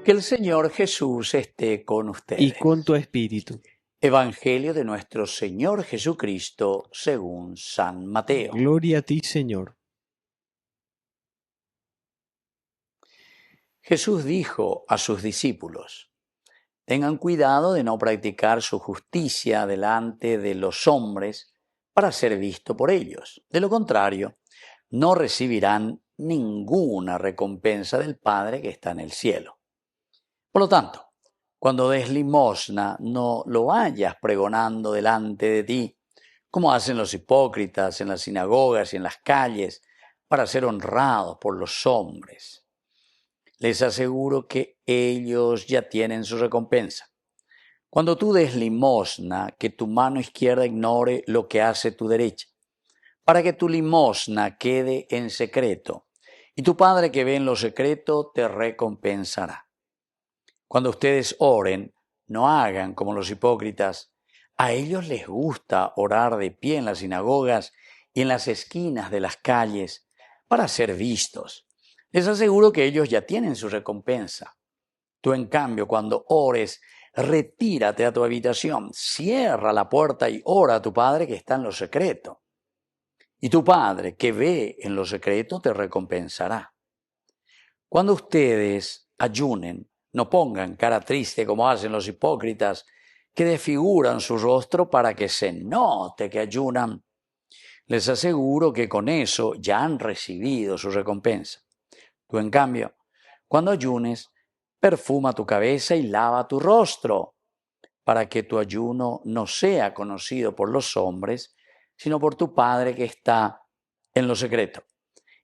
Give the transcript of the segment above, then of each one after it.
Que el Señor Jesús esté con y ustedes. con tu espíritu. Evangelio de nuestro Señor Jesucristo según San Mateo. Gloria a ti, Señor. Jesús dijo a sus discípulos: tengan cuidado de no practicar su justicia delante de los hombres para ser visto por ellos. De lo contrario, no recibirán ninguna recompensa del Padre que está en el cielo. Por lo tanto, cuando des limosna, no lo vayas pregonando delante de ti, como hacen los hipócritas en las sinagogas y en las calles, para ser honrados por los hombres. Les aseguro que ellos ya tienen su recompensa. Cuando tú des limosna, que tu mano izquierda ignore lo que hace tu derecha, para que tu limosna quede en secreto, y tu Padre que ve en lo secreto te recompensará. Cuando ustedes oren, no hagan como los hipócritas. A ellos les gusta orar de pie en las sinagogas y en las esquinas de las calles para ser vistos. Les aseguro que ellos ya tienen su recompensa. Tú, en cambio, cuando ores, retírate a tu habitación, cierra la puerta y ora a tu Padre que está en lo secreto. Y tu Padre que ve en lo secreto te recompensará. Cuando ustedes ayunen, no pongan cara triste como hacen los hipócritas, que desfiguran su rostro para que se note que ayunan. Les aseguro que con eso ya han recibido su recompensa. Tú, en cambio, cuando ayunes, perfuma tu cabeza y lava tu rostro, para que tu ayuno no sea conocido por los hombres, sino por tu Padre que está en lo secreto.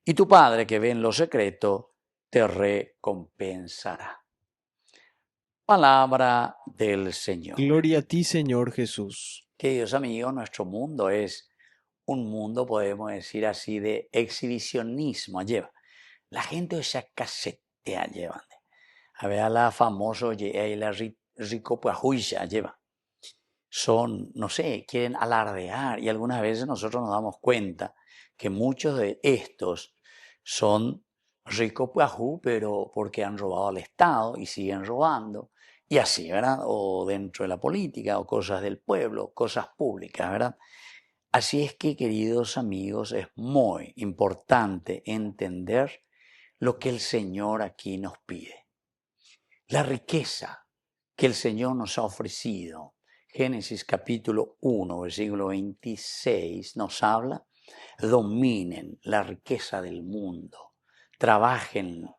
Y tu Padre que ve en lo secreto te recompensará. Palabra del Señor. Gloria a ti, Señor Jesús. Queridos amigos, nuestro mundo es un mundo, podemos decir así, de exhibicionismo. Lleva. La gente hoy se casetea, llevan. A ver, la famosa, la rico pues lleva. Son, no sé, quieren alardear y algunas veces nosotros nos damos cuenta que muchos de estos son ricos puajú, pero porque han robado al Estado y siguen robando, y así, ¿verdad? O dentro de la política, o cosas del pueblo, cosas públicas, ¿verdad? Así es que, queridos amigos, es muy importante entender lo que el Señor aquí nos pide. La riqueza que el Señor nos ha ofrecido. Génesis capítulo 1, versículo 26 nos habla: dominen la riqueza del mundo, trabajen,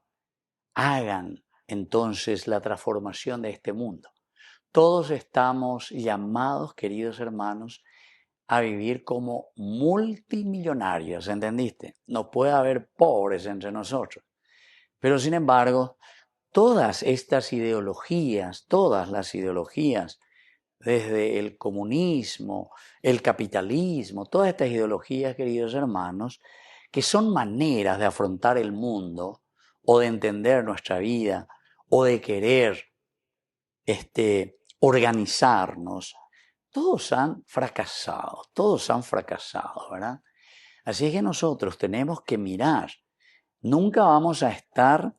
hagan entonces la transformación de este mundo. Todos estamos llamados, queridos hermanos, a vivir como multimillonarios, ¿entendiste? No puede haber pobres entre nosotros. Pero sin embargo, todas estas ideologías, todas las ideologías, desde el comunismo, el capitalismo, todas estas ideologías, queridos hermanos, que son maneras de afrontar el mundo o de entender nuestra vida o de querer organizarnos, todos han fracasado, ¿verdad? Así es que nosotros tenemos que mirar, nunca vamos a estar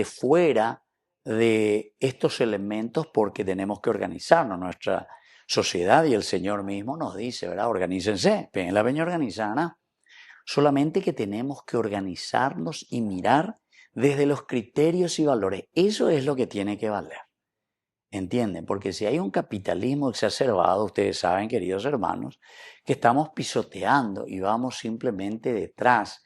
fuera de estos elementos porque tenemos que organizarnos. Nuestra sociedad y el Señor mismo nos dice, ¿verdad? Organícense, ven la peña organizada. Solamente que tenemos que organizarnos y mirar desde los criterios y valores. Eso es lo que tiene que valer. ¿Entienden? Porque si hay un capitalismo exacerbado, ustedes saben, queridos hermanos, que estamos pisoteando y vamos simplemente detrás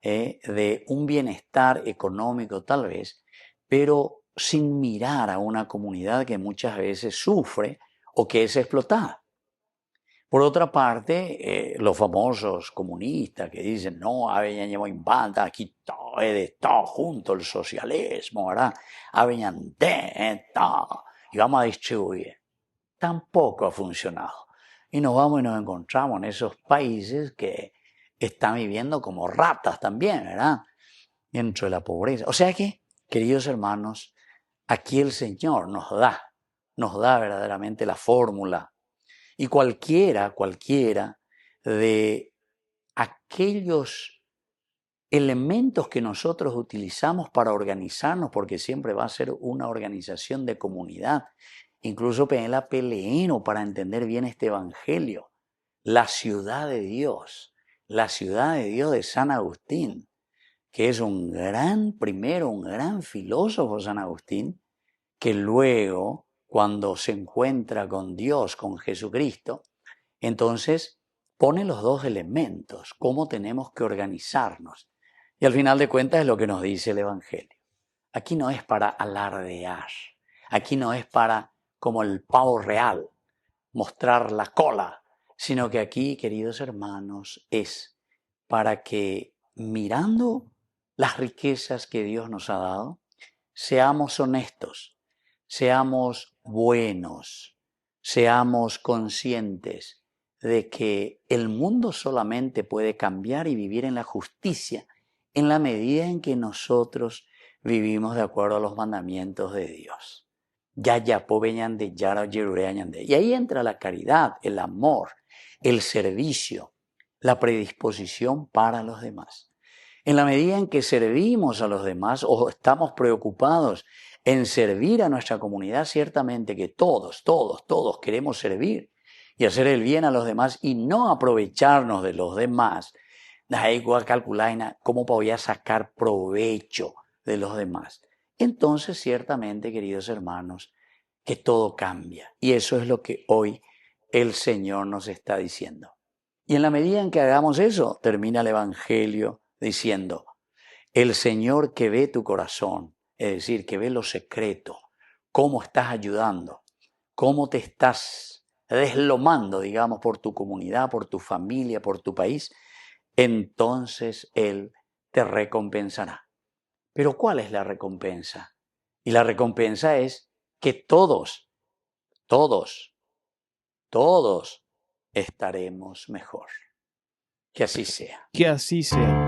de un bienestar económico tal vez, pero sin mirar a una comunidad que muchas veces sufre o que es explotada. Por otra parte, los famosos comunistas que dicen, no, habíamos invanta, aquí todo es de todo junto, el socialismo, ¿verdad? Habían de todo, y vamos a distribuir. Tampoco ha funcionado. Y nos vamos y nos encontramos en esos países que están viviendo como ratas también, ¿verdad? Dentro de la pobreza. O sea que, queridos hermanos, aquí el Señor nos da verdaderamente la fórmula. Y cualquiera de aquellos elementos que nosotros utilizamos para organizarnos, porque siempre va a ser una organización de comunidad. Incluso la peleeno para entender bien este evangelio. La ciudad de Dios de San Agustín, que es un gran filósofo San Agustín, que luego, cuando se encuentra con Dios, con Jesucristo, entonces pone los dos elementos, cómo tenemos que organizarnos. Y al final de cuentas es lo que nos dice el Evangelio. Aquí no es para alardear, aquí no es para, como el pavo real, mostrar la cola, sino que aquí, queridos hermanos, es para que mirando las riquezas que Dios nos ha dado, seamos honestos, seamos buenos, seamos conscientes de que el mundo solamente puede cambiar y vivir en la justicia en la medida en que nosotros vivimos de acuerdo a los mandamientos de Dios. Y ahí entra la caridad, el amor, el servicio, la predisposición para los demás. En la medida en que servimos a los demás o estamos preocupados en servir a nuestra comunidad, ciertamente que todos queremos servir y hacer el bien a los demás y no aprovecharnos de los demás. Ahí voy a calcular cómo voy a sacar provecho de los demás. Entonces, ciertamente, queridos hermanos, que todo cambia. Y eso es lo que hoy el Señor nos está diciendo. Y en la medida en que hagamos eso, termina el Evangelio diciendo, el Señor que ve tu corazón, es decir, que ve lo secreto, cómo estás ayudando, cómo te estás deslomando, digamos, por tu comunidad, por tu familia, por tu país, entonces Él te recompensará. Pero ¿cuál es la recompensa? Y la recompensa es que todos estaremos mejor. Que así sea. Que así sea.